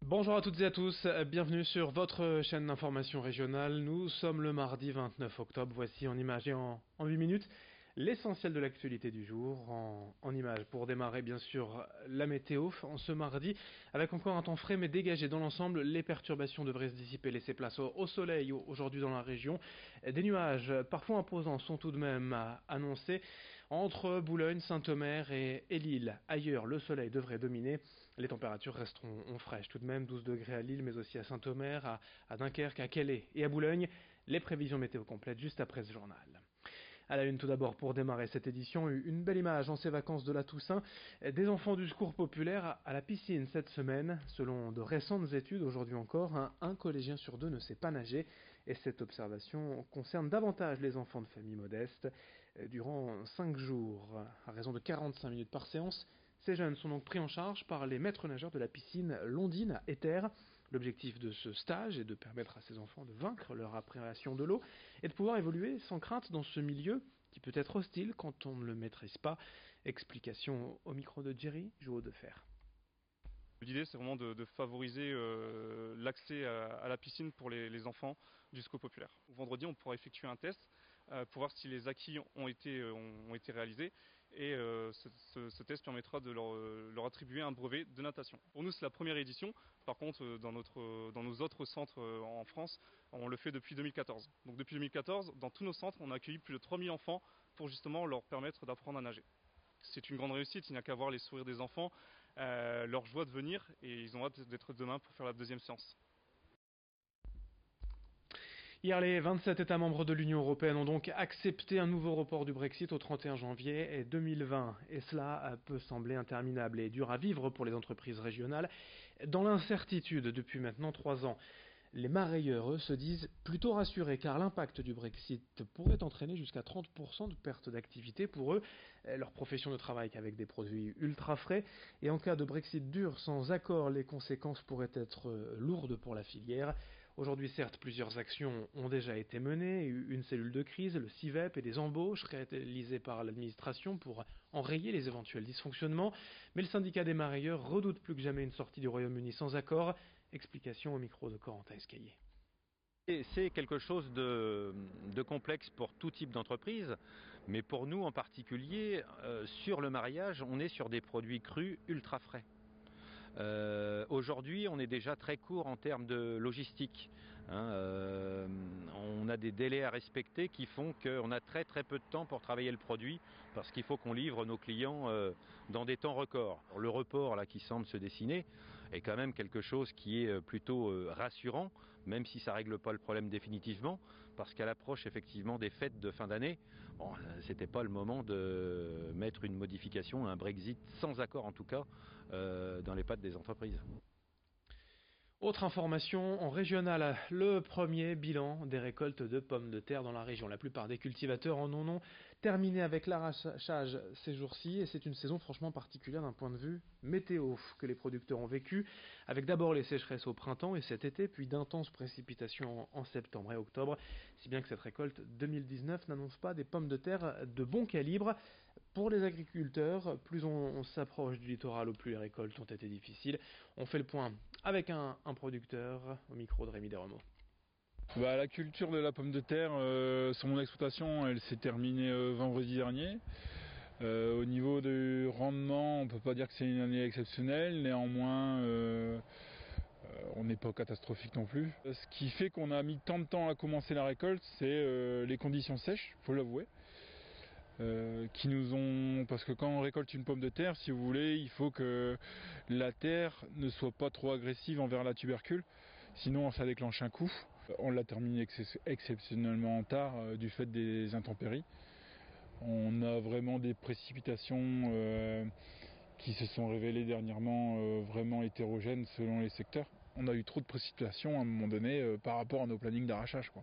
Bonjour à toutes et à tous, bienvenue sur votre chaîne d'information régionale. Nous sommes le mardi 29 octobre, voici en images et en 8 minutes l'essentiel de l'actualité du jour en images. Pour démarrer bien sûr la météo en ce mardi, avec encore un temps frais mais dégagé dans l'ensemble, les perturbations devraient se dissiper, laisser place au soleil aujourd'hui dans la région. Des nuages parfois imposants sont tout de même annoncés entre Boulogne, Saint-Omer et Lille. Ailleurs, le soleil devrait dominer. Les températures resteront fraîches tout de même, 12 degrés à Lille mais aussi à Saint-Omer, à Dunkerque, à Calais et à Boulogne. Les prévisions météo complètes juste après ce journal. À la une tout d'abord pour démarrer cette édition, une belle image en ces vacances de la Toussaint, des enfants du secours populaire à la piscine cette semaine. Selon de récentes études, aujourd'hui encore, un collégien sur deux ne sait pas nager et cette observation concerne davantage les enfants de familles modestes. Durant 5 jours, à raison de 45 minutes par séance, ces jeunes sont donc pris en charge par les maîtres nageurs de la piscine Londine à Éter. L'objectif de ce stage est de permettre à ces enfants de vaincre leur appréhension de l'eau et de pouvoir évoluer sans crainte dans ce milieu qui peut être hostile quand on ne le maîtrise pas. Explication au micro de Jerry Jouot de Fer. L'idée, c'est vraiment de favoriser l'accès à la piscine pour les enfants du secours populaire. Vendredi, on pourra effectuer un test pour voir si les acquis ont été réalisés et ce test permettra de leur attribuer un brevet de natation. Pour nous, c'est la première édition. Par contre, dans nos autres centres en France, on le fait depuis 2014. Donc depuis 2014, dans tous nos centres, on a accueilli plus de 3000 enfants pour justement leur permettre d'apprendre à nager. C'est une grande réussite, il n'y a qu'à voir les sourires des enfants, leur joie de venir et ils ont hâte d'être demain pour faire la deuxième séance. Hier, les 27 États membres de l'Union européenne ont donc accepté un nouveau report du Brexit au 31 janvier 2020. Et cela peut sembler interminable et dur à vivre pour les entreprises régionales dans l'incertitude depuis maintenant 3 ans. Les marailleurs, eux, se disent plutôt rassurés car l'impact du Brexit pourrait entraîner jusqu'à 30% de perte d'activité pour eux, leur profession de travail avec des produits ultra frais. Et en cas de Brexit dur sans accord, les conséquences pourraient être lourdes pour la filière. Aujourd'hui, certes, plusieurs actions ont déjà été menées, une cellule de crise, le CIVEP et des embauches réalisées par l'administration pour enrayer les éventuels dysfonctionnements. Mais le syndicat des marailleurs redoute plus que jamais une sortie du Royaume-Uni sans accord. Explication au micro de Corentin Escaillé. C'est quelque chose de complexe pour tout type d'entreprise, mais pour nous en particulier, sur le mariage, on est sur des produits crus ultra frais. Aujourd'hui, on est déjà très court en termes de logistique. On a des délais à respecter qui font qu'on a très peu de temps pour travailler le produit parce qu'il faut qu'on livre nos clients dans des temps records. Le report là qui semble se dessiner est quand même quelque chose qui est plutôt rassurant, même si ça ne règle pas le problème définitivement, parce qu'à l'approche effectivement des fêtes de fin d'année, c'était pas le moment de mettre une modification, un Brexit sans accord en tout cas, dans les pattes des entreprises. Autre information en régional, le premier bilan des récoltes de pommes de terre dans la région. La plupart des cultivateurs en ont terminé avec l'arrachage ces jours-ci et c'est une saison franchement particulière d'un point de vue météo que les producteurs ont vécu, avec d'abord les sécheresses au printemps et cet été, puis d'intenses précipitations en septembre et octobre, si bien que cette récolte 2019 n'annonce pas des pommes de terre de bon calibre. Pour les agriculteurs, plus on s'approche du littoral, au plus les récoltes ont été difficiles. On fait le point avec un producteur au micro de Rémi Desremeaux. La culture de la pomme de terre sur mon exploitation, elle s'est terminée vendredi dernier. Au niveau du rendement, on ne peut pas dire que c'est une année exceptionnelle, néanmoins on n'est pas catastrophique non plus. Ce qui fait qu'on a mis tant de temps à commencer la récolte, c'est les conditions sèches, il faut l'avouer. Parce que quand on récolte une pomme de terre, si vous voulez, il faut que la terre ne soit pas trop agressive envers la tubercule, sinon ça déclenche un coup. On l'a terminé exceptionnellement tard du fait des intempéries. On a vraiment des précipitations qui se sont révélées dernièrement vraiment hétérogènes selon les secteurs. On a eu trop de précipitations à un moment donné par rapport à nos plannings d'arrachage, quoi.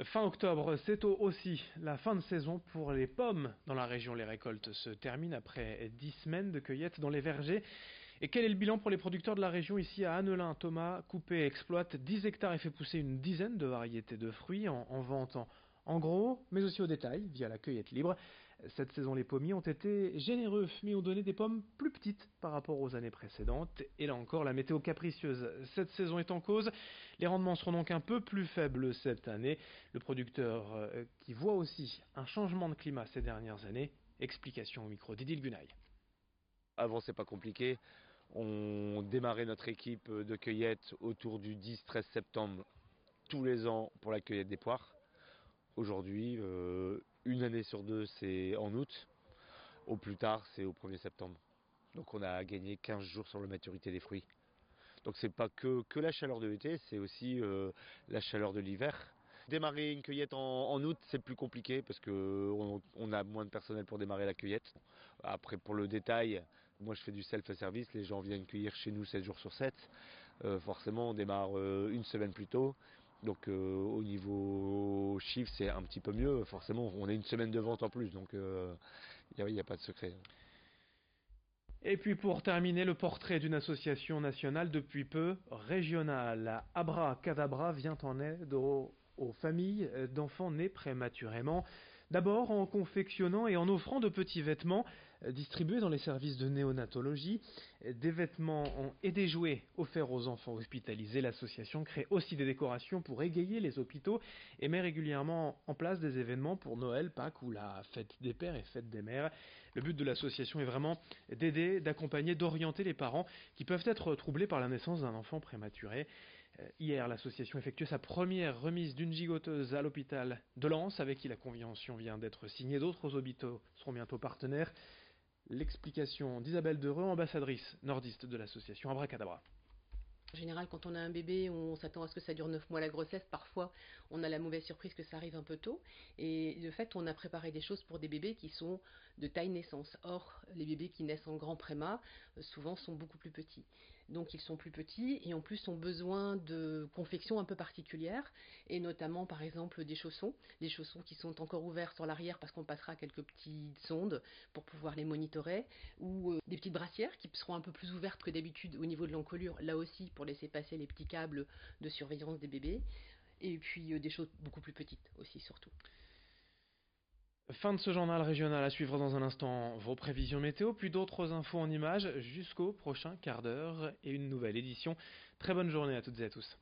Fin octobre, c'est aussi la fin de saison pour les pommes dans la région. Les récoltes se terminent après 10 semaines de cueillette dans les vergers. Et quel est le bilan pour les producteurs de la région ici à Annelin? Thomas Coupé exploite 10 hectares et fait pousser une dizaine de variétés de fruits en vente en gros, mais aussi au détail, via la cueillette libre. Cette saison, les pommiers ont été généreux, mais ont donné des pommes plus petites par rapport aux années précédentes. Et là encore, la météo capricieuse cette saison est en cause. Les rendements seront donc un peu plus faibles cette année. Le producteur qui voit aussi un changement de climat ces dernières années. Explication au micro d'Idil Gunay. Avant, c'est pas compliqué. On démarrait notre équipe de cueillette autour du 10-13 septembre tous les ans pour la cueillette des poires. Aujourd'hui, une année sur deux, c'est en août. Au plus tard, c'est au 1er septembre. Donc on a gagné 15 jours sur la maturité des fruits. Donc c'est pas que la chaleur de l'été, c'est aussi la chaleur de l'hiver. Démarrer une cueillette en août, c'est plus compliqué parce qu'on a moins de personnel pour démarrer la cueillette. Après, pour le détail, moi je fais du self-service, les gens viennent cueillir chez nous 7 jours sur 7. Forcément, on démarre une semaine plus tôt. Donc au niveau chiffre, c'est un petit peu mieux. Forcément, on a une semaine de vente en plus, donc il n'y a pas de secret. Et puis pour terminer, le portrait d'une association nationale depuis peu régionale. Abracadabra vient en aide aux familles d'enfants nés prématurément. D'abord en confectionnant et en offrant de petits vêtements distribués dans les services de néonatologie, des vêtements et des jouets offerts aux enfants hospitalisés. L'association crée aussi des décorations pour égayer les hôpitaux et met régulièrement en place des événements pour Noël, Pâques ou la fête des pères et fête des mères. Le but de l'association est vraiment d'aider, d'accompagner, d'orienter les parents qui peuvent être troublés par la naissance d'un enfant prématuré. Hier, l'association effectuait sa première remise d'une gigoteuse à l'hôpital de Lens, avec qui la convention vient d'être signée. D'autres hôpitaux seront bientôt partenaires. L'explication d'Isabelle Dereux, ambassadrice nordiste de l'association Abracadabra. En général, quand on a un bébé, on s'attend à ce que ça dure 9 mois la grossesse. Parfois, on a la mauvaise surprise que ça arrive un peu tôt. Et de fait, on a préparé des choses pour des bébés qui sont de taille naissance. Or, les bébés qui naissent en grand préma, souvent sont beaucoup plus petits. Donc ils sont plus petits et en plus ont besoin de confections un peu particulières et notamment par exemple des chaussons qui sont encore ouverts sur l'arrière parce qu'on passera quelques petites sondes pour pouvoir les monitorer ou des petites brassières qui seront un peu plus ouvertes que d'habitude au niveau de l'encolure, là aussi pour laisser passer les petits câbles de surveillance des bébés et puis des choses beaucoup plus petites aussi surtout. Fin de ce journal régional, à suivre dans un instant vos prévisions météo, puis d'autres infos en images jusqu'au prochain quart d'heure et une nouvelle édition. Très bonne journée à toutes et à tous.